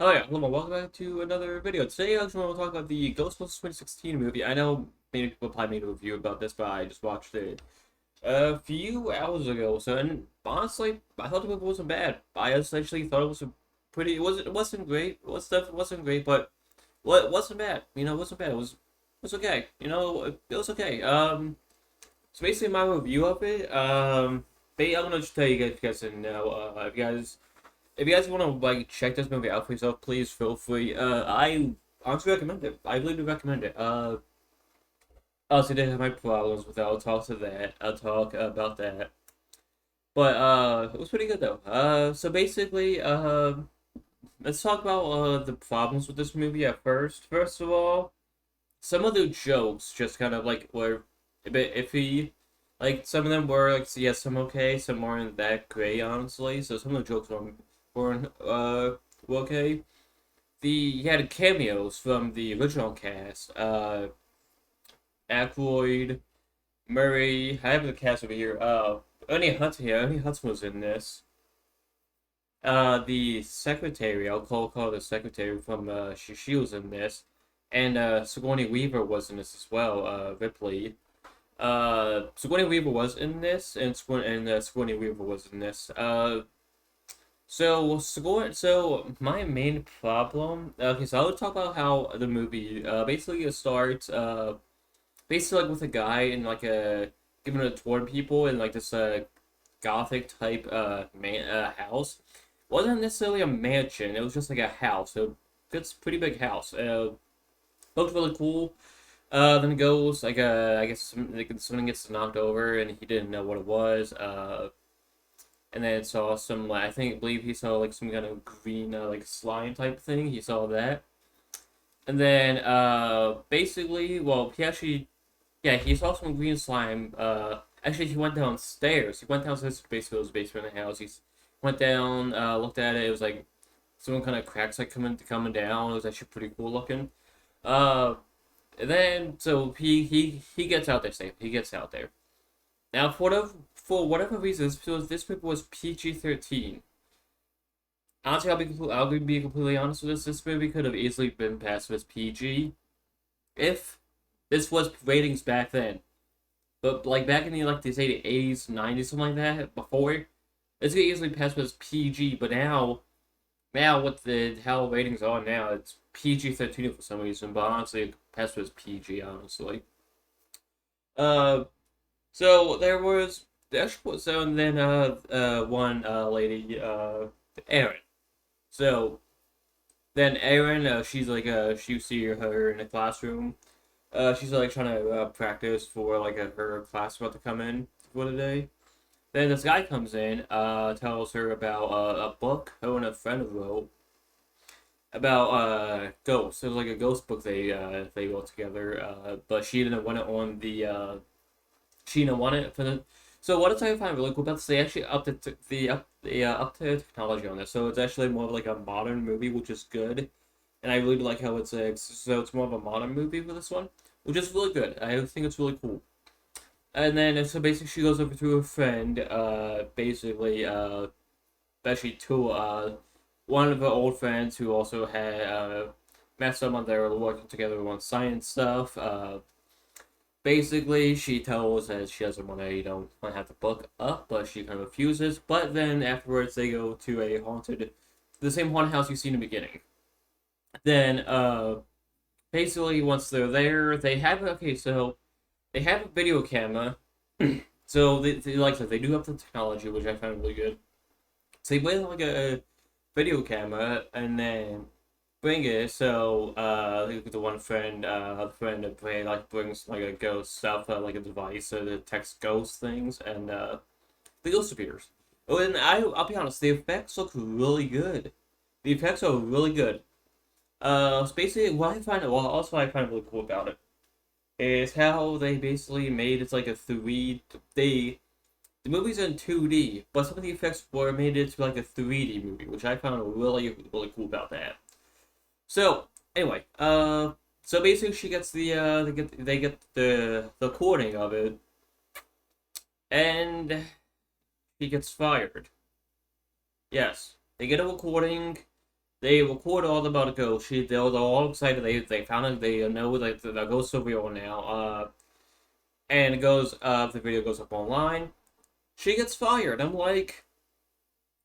Oh yeah, hello, welcome back to another video. Today I just want to talk about the Ghostbusters 2016 movie. I know many people probably made a review about this, but I just watched it a few hours ago. So, and honestly, I thought the movie wasn't bad. I essentially thought it was a pretty. It wasn't great. It wasn't great, but what it wasn't bad. It wasn't bad. It was okay. It was okay. So basically my review of it. I'm gonna just tell you guys if you guys didn't know. If you guys want to like check this movie out for yourself, please feel free. I honestly recommend it. I really do recommend it. Obviously, did have my problems with it. I'll talk to that. I'll talk about that. But it was pretty good though. So basically, let's talk about the problems with this movie at first. First of all, some of the jokes just kind of like were a bit iffy. Like some of them were like yeah, some okay, some weren't that great honestly. So some of the jokes weren't were okay. You had cameos from the original cast. Aykroyd, Murray. I have the cast over here. Ernie Hudson here. Ernie Hudson was in this. The secretary. I'll call the secretary from she was in this, and Sigourney Weaver was in this as well. Ripley. Sigourney Weaver was in this, and Sigourney Weaver was in this. So my main problem. Okay, so I'll talk about how the movie basically it starts basically like with a guy in like a giving a tour to people in like this gothic type house. Wasn't necessarily a mansion. It was just like a house. So it's a pretty big house. Looked really cool. Then it goes like I guess something gets knocked over and he didn't know what it was. And then saw some like I believe he saw like some kind of green like slime type thing. He saw that, and then basically, well, he actually yeah he saw some green slime. Actually, he went downstairs. He went downstairs to basically his basement of the house. He went down, looked at it. It was like some kind of cracks like coming down. It was actually pretty cool looking. Uh, and then so he gets out there safe. He gets out there. Now, for whatever reason, this movie was PG-13. Honestly, I'll be completely honest with this. This movie could have easily been passed as PG if this was ratings back then. But like back in the like these 80s, 90s, something like that, before this could easily pass as PG. But now with the how ratings are now, it's PG-13 for some reason. But honestly, it passed as PG. Honestly, uh. So there was so and then one lady Erin. So then Erin she's like she see her in a classroom. She's like trying to practice for like her class about to come in for the day. Then this guy comes in, tells her about a book her and a friend wrote about ghosts. It was like a ghost book they wrote together. But she didn't want it on the Sheena won it for the. So what I find really cool about this, they actually upped the technology on this. So it's actually more of like a modern movie, which is good, and I really like how it's more of a modern movie for this one, which is really good. I think it's really cool. And then so basically she goes over to her friend, basically actually to one of her old friends who also had met someone they were working together on science stuff. Basically, she tells that she doesn't want to, want to have the book up, but she kind of refuses. But then afterwards, they go to the same haunted house you see in the beginning. Then, basically, once they're there, they have a video camera. So like I said, they do have the technology, which I found really good. So they put like a video camera, and then bring it. So the one friend, the friend that brings like a ghost stuff, like a device so that detects ghost things, and the ghost appears. Oh, and I'll be honest, the effects look really good. The effects are really good. So basically, also I find really cool about it is how they basically made it's like a three. The movie's in 2D, but some of the effects were made into like a 3D movie, which I found really cool about that. So anyway, so basically she gets they get the recording of it, and she gets fired. Yes, they get a recording, They record all about a ghost. They're all excited. They found it. They know like the ghosts are real now. And it goes. The video goes up online. She gets fired. I'm like,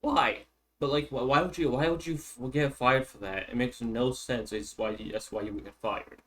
why? But like, why would you get fired for that? It makes no sense. That's why you would get fired.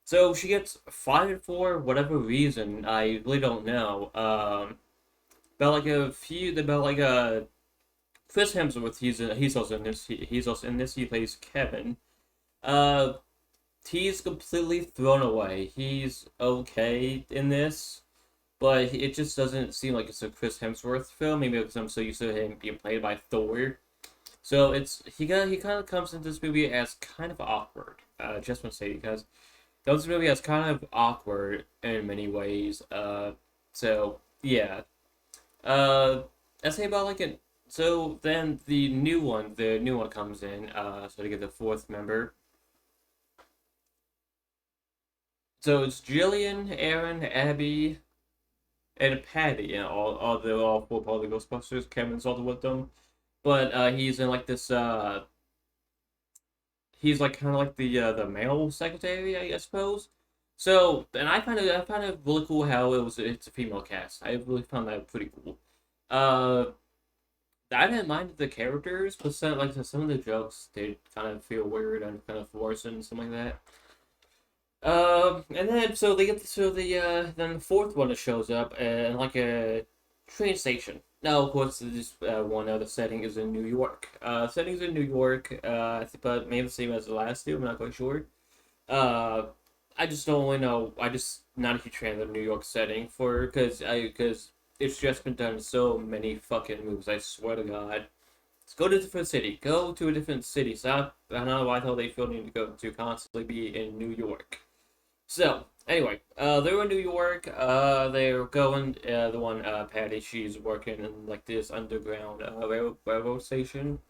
So she gets fired for whatever reason. I really don't know. About like a Chris Hemsworth. He's also in this. He's also in this. He plays Kevin. Uh, he's completely thrown away. He's okay in this, but it just doesn't seem like it's a Chris Hemsworth film. Maybe because I'm so used to him being played by Thor. So he kind of comes into this movie as kind of awkward. Just want to say because this movie as kind of awkward in many ways. So yeah. I say about like it. So then the new one comes in. So to get the fourth member. So it's Jillian, Aaron, Abby, and Patty, and they're all four part of the Ghostbusters. Kevin's also with them, but he's in like this. He's like kind of like the male secretary, I suppose. So, and I found it really cool how it's a female cast. I really found that pretty cool. Uh, I didn't mind the characters, but some of the jokes they kind of feel weird and kind of forced and something like that. And then so they get so then the fourth one that shows up and like a train station. Now, of course, this one other setting is in New York. Settings in New York, but maybe the same as the last two. I'm not quite sure. Uh, I just don't really know. I just not a huge fan of the New York setting because it's just been done in so many fucking movies. I swear to God. Let's go to a different city. Go to a different city. Stop. I don't know why the hell they feel need to go to constantly be in New York. So, anyway, they were in New York. They were going. The one, Patty, she's working in like this underground railroad station.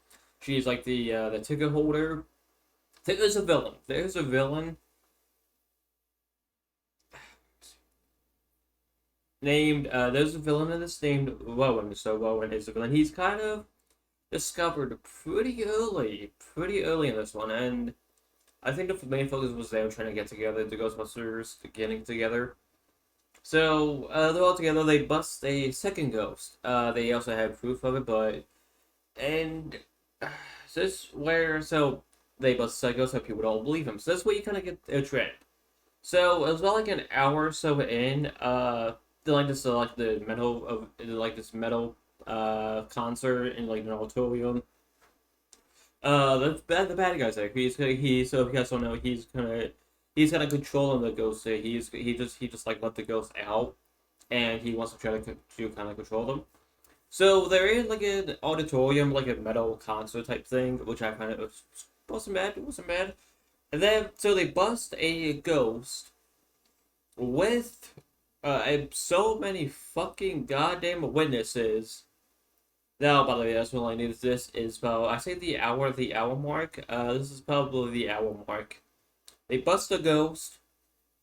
She's like the ticket holder. There's a villain. There's a villain named. There's a villain in this named Rowan. So Rowan is a villain. He's kind of discovered pretty early in this one, and I think the main focus was them trying to get together, the Ghostbusters getting together. So they're all together. They bust a second ghost. They also have proof of it, but and this where so they bust a second ghost, so people don't believe him. So that's where you kind of get a trend. So it was about like an hour or so in. They like this like the metal of like this metal concert in like an auditorium. The bad guy's there. So if you guys don't know, he's kind of controlling the ghost. He just like let the ghost out, and he wants to try to kind of control them. So they're in like an auditorium, like a metal concert type thing, which I kind of wasn't bad. It wasn't bad. And then so they bust a ghost with so many fucking goddamn witnesses. Now, by the way, that's what I needed. This is about, I say the hour mark. This is probably the hour mark. They bust a ghost,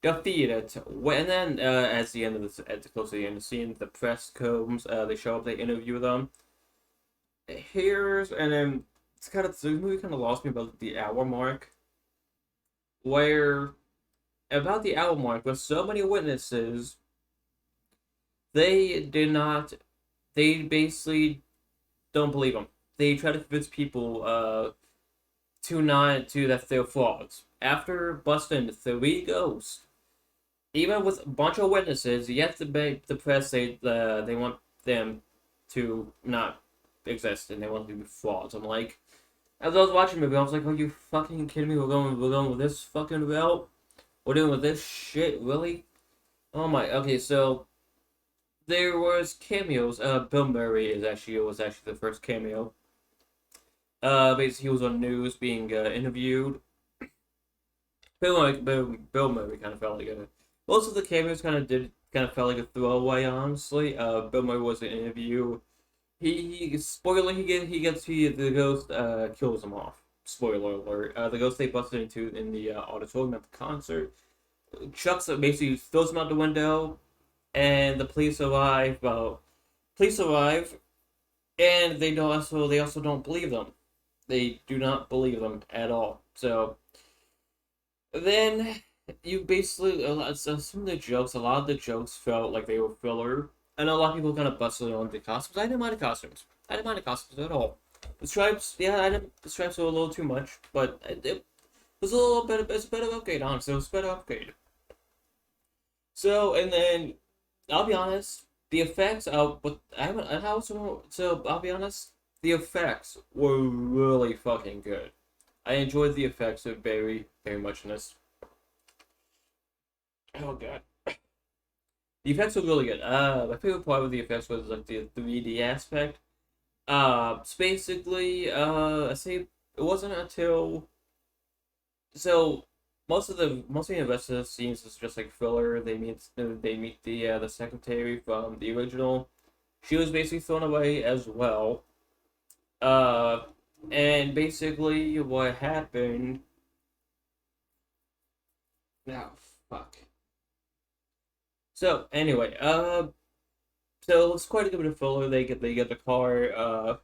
defeat it, and then at the end of at the close to the end of the scene, the press comes. They show up, they interview them. And then the movie kind of lost me about the hour mark, where about the hour mark with so many witnesses, they did not. They basically don't believe them. They try to convince people to not to that they're frauds. After busting three ghosts, even with a bunch of witnesses, yet the press they want them to not exist and they want them to be frauds. I'm like, as I was watching the movie, I was like, are you fucking kidding me? We're going with this fucking route? We're doing with this shit, really? Oh my, okay, so there was cameos. Bill Murray was actually the first cameo. Basically, he was on news being interviewed. Bill Murray kind of felt like a. Most of the cameos kind of felt like a throwaway. Honestly, Bill Murray was an interview. Spoiler the ghost kills him off. Spoiler alert. The ghost they busted into in the auditorium at the concert. Chucks basically throws him out the window, and the police arrive. Well, police arrive, and they also don't believe them. They do not believe them at all. So then you basically some of the jokes, a lot of the jokes felt like they were filler. I know a lot of people kind of busted on the costumes. I didn't mind the costumes. I didn't mind the costumes at all. The stripes, yeah, I didn't. The stripes were a little too much, but it was a little bit. It's a better upgrade, honestly. It was a better upgrade. So and then I'll be honest, the effects of but I haven't. And also, so I'll be honest, the effects were really fucking good. I enjoyed the effects of very much in this. Oh god. The effects were really good. My favorite part of the effects was like the 3D aspect. So basically, I say it wasn't until so most of the investor scenes is just like filler. They meet the secretary from the original. She was basically thrown away as well. Uh, and basically what happened? Oh fuck. So anyway, so it's quite a good bit of filler. They get the car.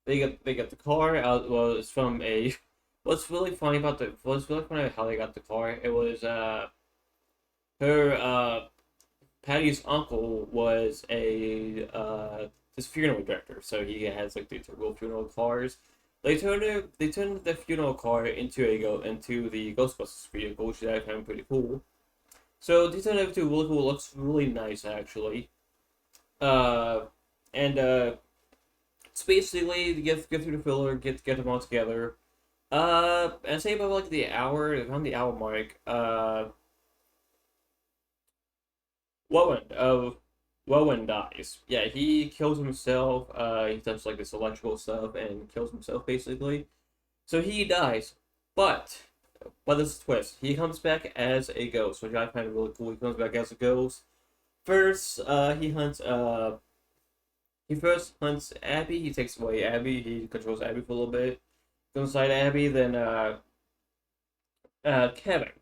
They get the car out. Well, it's from a. What's really funny about how they got the car? It was her Patty's uncle was a this funeral director, so he has like the typical funeral cars. They turned the funeral car into the Ghostbusters vehicle, which is actually pretty cool. So they turned it into really cool. Looks really nice actually. Uh, and it's basically to get through the filler, get them all together. And say about like the hour, around the hour mark, Rowan, Rowan dies. Yeah, he kills himself. He does like this electrical stuff and kills himself basically. So he dies, but there's a twist. He comes back as a ghost, which I find really cool. He comes back as a ghost. First, he first hunts Abby. He takes away Abby. He controls Abby for a little bit. Goes inside Abby. Then Kevin,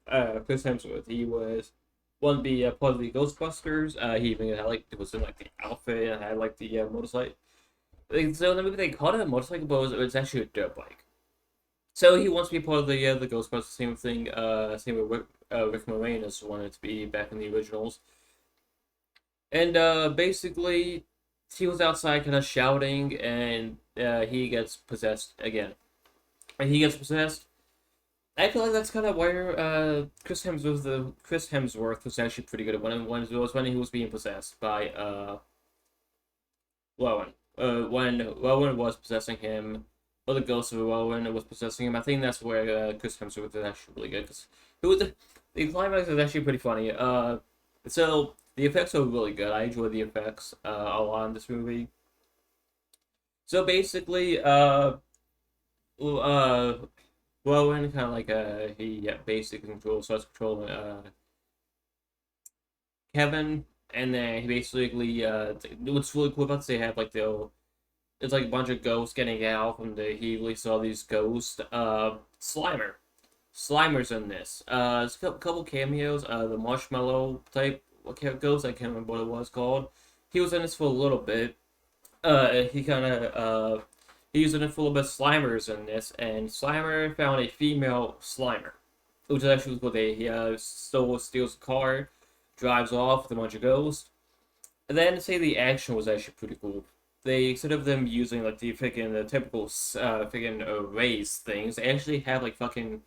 Chris Hemsworth. He was one to be part of the Ghostbusters. He even had like was in like the outfit and had like the motorcycle. So in the movie they called it a motorcycle, but it was actually a dirt bike. So he wants to be part of the Ghostbusters. Same thing. Same with Rick Moranis wanted to be back in the originals. And basically, he was outside kind of shouting, and he gets possessed again. And he gets possessed. I feel like that's kind of where Chris Hemsworth was actually pretty good at when he was being possessed by Rowan. When Rowan was possessing him, or the ghost of Rowan was possessing him. I think that's where Chris Hemsworth is actually really good because the climax is actually pretty funny. So the effects are really good. I enjoy the effects a lot in this movie. So basically, uh, Rowan kind of like he basically starts controlling Kevin, and then he basically what's really cool about this, they have like the it's like a bunch of ghosts getting out from the he released all these ghosts. Slimer's in this. There's a couple cameos. The marshmallow type ghost. I can't remember what it was called. He was in this for a little bit. He kind of he was in it for a little bit. Slimer's in this, and Slimer found a female Slimer, which is actually cool. He steals a car, drives off with a bunch of ghosts. And then say the action was actually pretty cool. They instead of them using like the typical race things, they actually have like fucking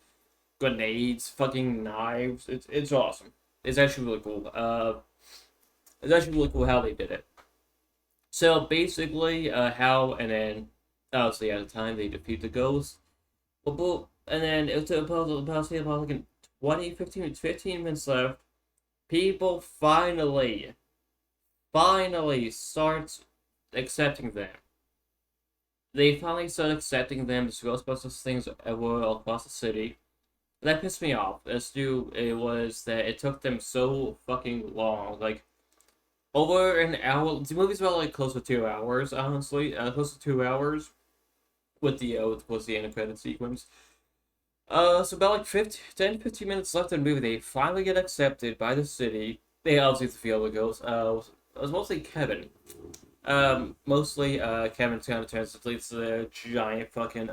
grenades, fucking knives. It's awesome. It's actually really cool. It's actually really cool how they did it. So basically, how and then obviously at the time they defeat the ghost. And then it was about like 20, 15 minutes left. People finally start accepting them. They finally start accepting them as Ghostbusters things were all across the city. That pissed me off. It was that it took them so fucking long. Like over an hour. The movie's about like close to 2 hours, honestly. Close to 2 hours with the end credit sequence. So about like 15 minutes left in the movie. They finally get accepted by the city. They obviously have to feel the ghost. It was mostly Kevin. Mostly Kevin kind of turns to the giant fucking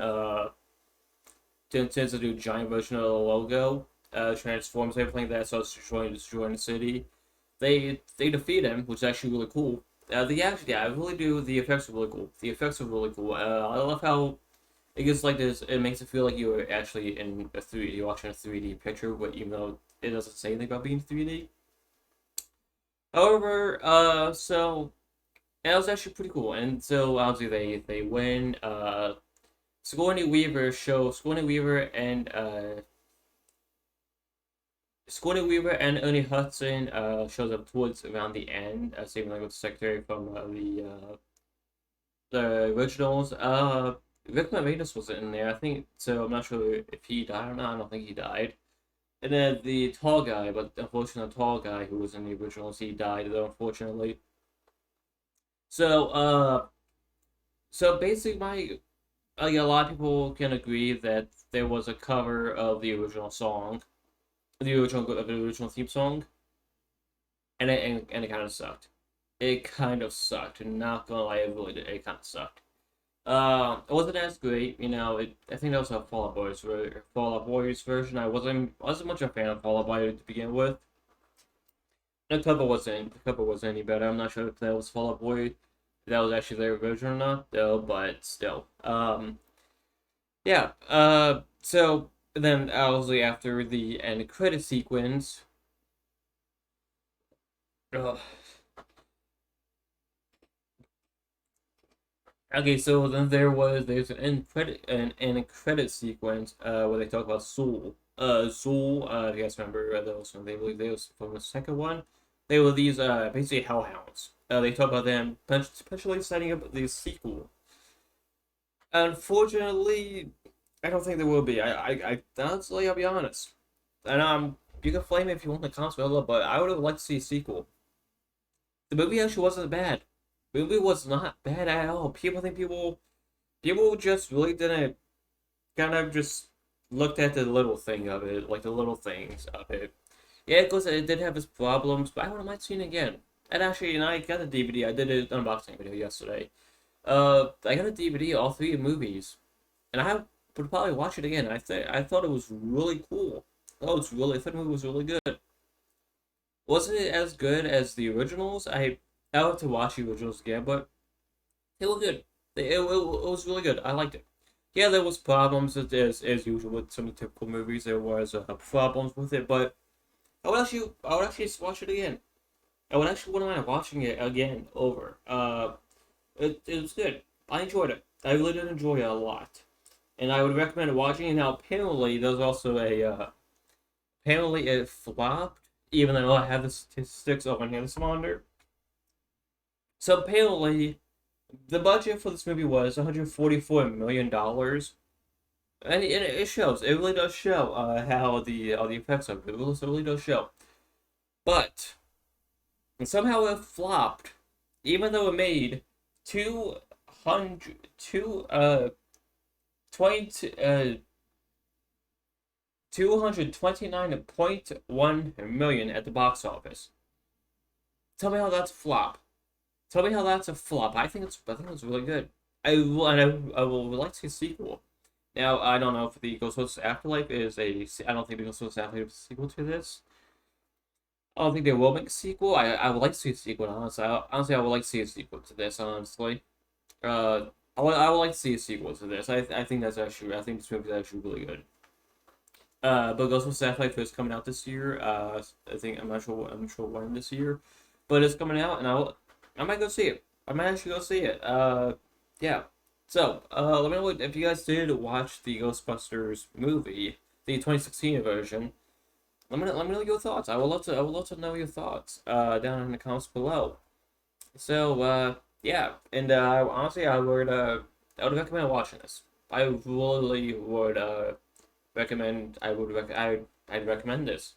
tends to do a giant version of the logo, transforms everything like that, starts destroying the city. They defeat him, which is actually really cool. Yeah, I really do. The effects are really cool. The effects are really cool. I love how it gets like this. It makes it feel like you're actually in a 3D. You're watching a 3D picture, but even though it doesn't say anything about being 3D. However, so that was actually pretty cool. And so obviously they win. Sigourney Weaver and Ernie Hudson shows up towards around the end, saving like with the secretary from the originals. Rick Moranis was in there, I think. So I'm not sure if he died or not. I don't think he died. And then the tall guy, but unfortunately, the tall guy who was in the originals, he died though, unfortunately. So so basically, my like a lot of people can agree that there was a cover of the original song, the original theme song, and it kind of sucked. It kind of sucked. Not gonna lie, it really did. It kind of sucked. It wasn't as great, you know. I think that was a Fall Out Boys version. I wasn't much a fan of Fall Out Boy to begin with. The cover wasn't any better. I'm not sure if that was Fall Out Boy, if that was actually their version or not, though. But still, yeah. So then obviously after the end credit sequence, uh, okay, so then there's an end credit sequence where they talk about Soul. Soul. If you guys remember those from they believe they was from the second one. They were these basically hellhounds. They talk about them potentially setting up the sequel. Unfortunately, I don't think there will be. I honestly, I'll be honest. And you can flame it if you want the console, but I would have liked to see a sequel. The movie actually wasn't bad. The movie was not bad at all. People just really didn't kind of just looked at the little thing of it, like the little things of it. Yeah, because it did have its problems, but I wouldn't mind seeing it again. And actually, I got a DVD. I did an unboxing video yesterday. I got a DVD, all three movies, and I would probably watch it again. I thought it was really cool. I thought the movie was really good. Wasn't it as good as the originals? I would have to watch the originals again, but it was good. It was really good. I liked it. Yeah, there was problems as usual with some of the typical movies. There was problems with it, but I would actually just watch it again. I would actually wouldn't mind watching it again over. It was good. I enjoyed it. I really did enjoy it a lot, and I would recommend watching it. Now, apparently, there's also apparently it flopped, even though I have the statistics over here to monitor. So apparently, the budget for this movie was $144 million, and it shows. It really does show how the effects of it. It really does show. But somehow it flopped, even though it made 200 two 20 $229.1 million at the box office. Tell me how that's a flop. Tell me how that's a flop. I think it's really good. I will like to see a sequel. Now I don't know if the Ghostbusters Afterlife is a. I don't think the Ghostbusters Afterlife is a sequel to this. I don't think they will make a sequel. I would like to see a sequel. Honestly, I would like to see a sequel to this. Honestly, I would like to see a sequel to this. I think that's actually. I think this movie is actually really good. But Ghostbusters Afterlife is coming out this year. I think I'm not sure. I'm sure when this year, but it's coming out, and I might go see it. I might actually go see it. Yeah. So, let me know if you guys did watch the Ghostbusters movie, the 2016 version. Let me know your thoughts. I would love to know your thoughts. Down in the comments below. So, yeah, and honestly, I would recommend watching this. I really would recommend. I'd recommend this.